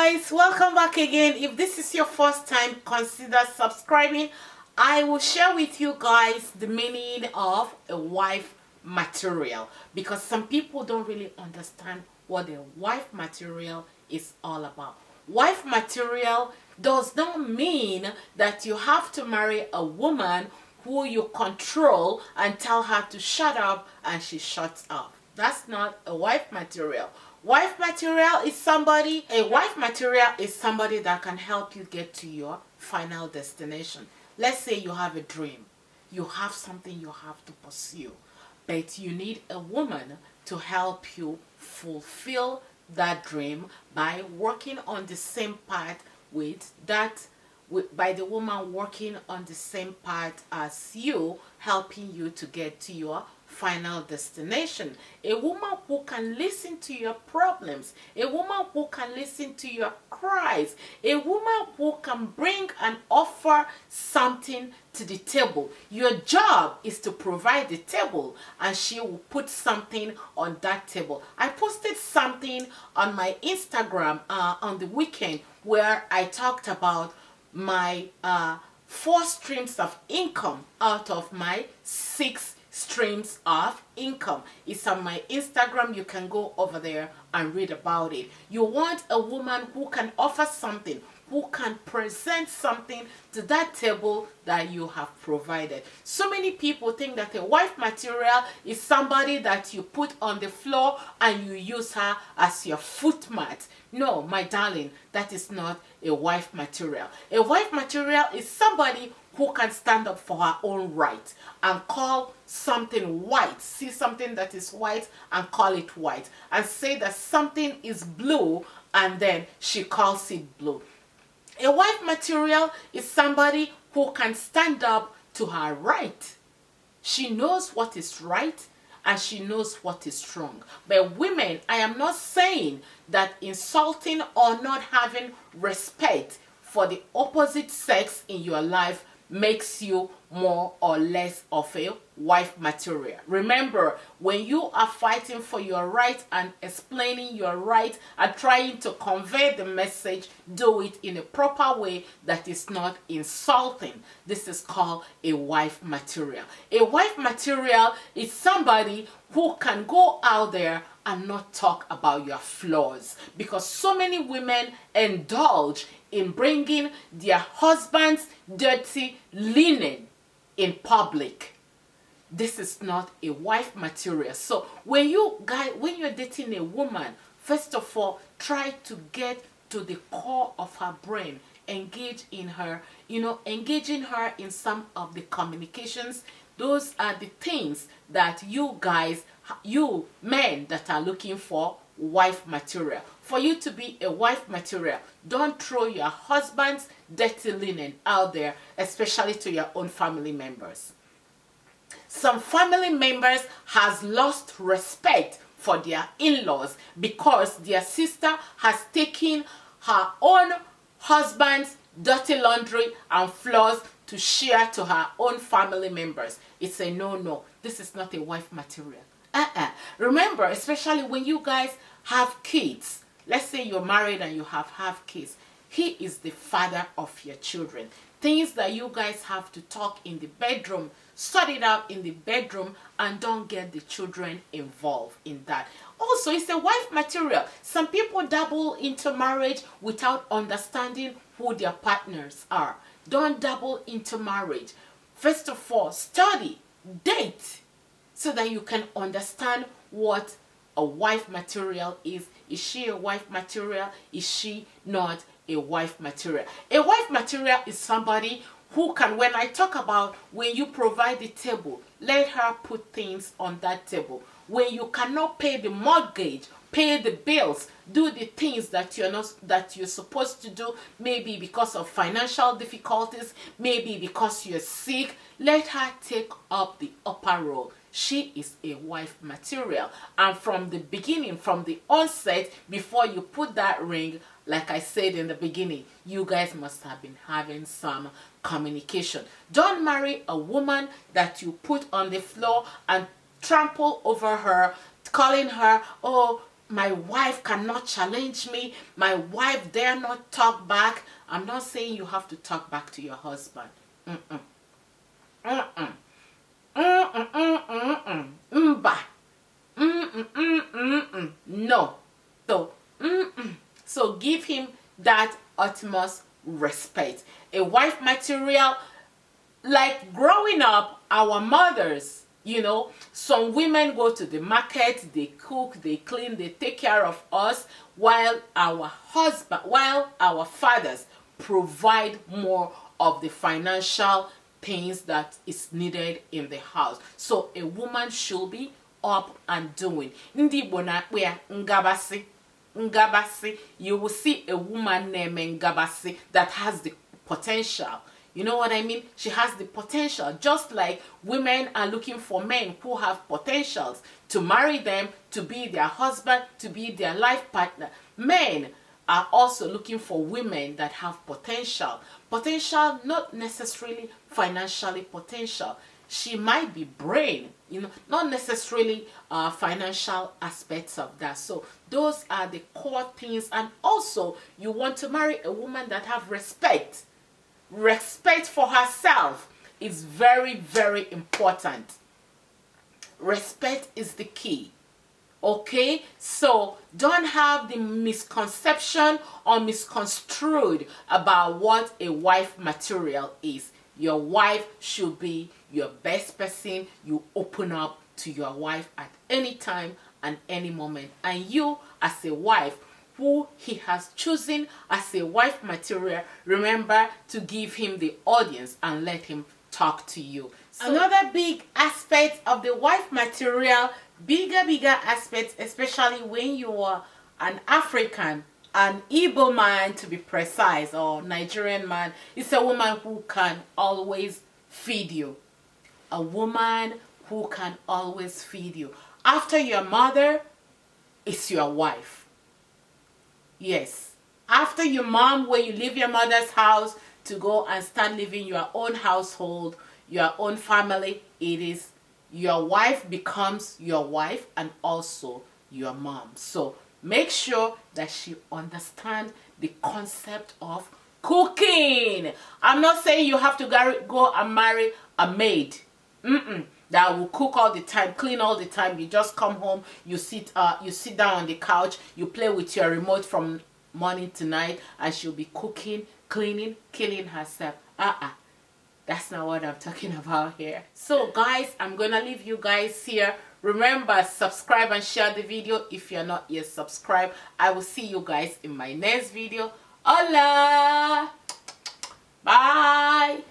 guys, welcome back again. If this is your first time, consider subscribing. I will share with you guys the meaning of a wife material, because some people don't really understand what a wife material is all about. Wife material does not mean that you have to marry a woman who you control and tell her to shut up and she shuts up. That's not a wife material. A wife material is somebody that can help you get to your final destination. Let's say you have a dream. You have something you have to pursue, but you need a woman to help you fulfill that dream by working on the same path by the woman working on the same path as you, helping you to get to your final destination. A woman who can listen to your problems, a woman who can listen to your cries, a woman who can bring and offer something to the table. Your job is to provide the table, and she will put something on that table. I posted something on my Instagram on the weekend where I talked about my 4 streams of income out of my 6 streams of income. It's on my Instagram. You can go over there and read about it. You want a woman who can offer something, who can present something to that table that you have provided. So many people think that a wife material is somebody that you put on the floor and you use her as your foot mat. No, my darling, that is not a wife material. A wife material is somebody who can stand up for her own right and call something white, see something that is white and call it white, and say that something is blue and then she calls it blue. A wife material is somebody who can stand up to her right. She knows what is right and she knows what is wrong. But women, I am not saying that insulting or not having respect for the opposite sex in your life makes you more or less of a wife material. Remember, when you are fighting for your right and explaining your right and trying to convey the message, do it in a proper way that is not insulting. This is called a wife material. A wife material is somebody who can go out there and not talk about your flaws, because so many women indulge in bringing their husband's dirty linen in public. This is not a wife material. So when you're dating a woman, first of all, try to get to the core of her brain. Engage in her, engaging her in some of the communications. Those are the things that you men that are looking for wife material. For you to be a wife material, don't throw your husband's dirty linen out there, especially to your own family members. Some family members has lost respect for their in-laws because their sister has taken her own husband's dirty laundry and flaws to share to her own family members. It's a no-no. This is not a wife material. Remember, especially when you guys have kids, let's say you're married and you have kids, he is the father of your children. Things that you guys have to talk in the bedroom, sort it out in the bedroom, and don't get the children involved in that. Also, it's a wife material. Some people dabble into marriage without understanding who their partners are. Don't dabble into marriage. First of all, study, date, so that you can understand what a wife material is. Is she a wife material? Is she not a wife material? A wife material is somebody who can, when I talk about when you provide the table, let her put things on that table. When you cannot pay the mortgage, pay the bills, do the things that you're supposed to do, maybe because of financial difficulties, maybe because you're sick, let her take up the upper role. She is a wife material. And from the beginning, from the onset, before you put that ring, like I said in the beginning, you guys must have been having some communication. Don't marry a woman that you put on the floor and trample over her, calling her, oh, my wife cannot challenge me. My wife dare not talk back. I'm not saying you have to talk back to your husband. Mm-mm. Mm-mm. Mm-mm. Mm-mm. Mm-ba. Mm-mm. Mm-mm. No. So, so give him that utmost respect. A wife material, like growing up, our mothers, you know, some women go to the market, they cook, they clean, they take care of us, while our fathers provide more of the financial things that is needed in the house. So a woman should be up and doing. Ndi Igbo na-akpọ ya ngabasị. Ngabasị. You will see a woman named Ngabasị that has the potential. You know what I mean? She has the potential. Just like women are looking for men who have potentials to marry them, to be their husband, to be their life partner. Men are also looking for women that have potential. Potential, not necessarily financially potential. She might be brain, you know, not necessarily financial aspects of that. So those are the core things. And also, you want to marry a woman that have respect. Respect for herself is very, very important. Respect is the key. Okay, so don't have the misconception or misconstrued about what a wife material is. Your wife should be your best person. You open up to your wife at any time and any moment. And you, as a wife who he has chosen as a wife material, remember to give him the audience and let him talk to you. So, another big aspect of the wife material, bigger aspects, especially when you are an African, an Igbo man to be precise, or Nigerian man, is a woman who can always feed you. A woman who can always feed you. After your mother, it's your wife. Yes. After your mom, when you leave your mother's house to go and start living your own household, your own family, it is your wife becomes your wife and also your mom. So make sure that she understands the concept of cooking. I'm not saying you have to go and marry a maid. That will cook all the time, clean all the time. You just come home, you sit down on the couch, you play with your remote from morning to night, and she'll be cooking, cleaning, killing herself. That's not what I'm talking about here. So guys, I'm gonna leave you guys here. Remember, subscribe and share the video if you're not yet subscribed. I will see you guys in my next video. Hola! Bye!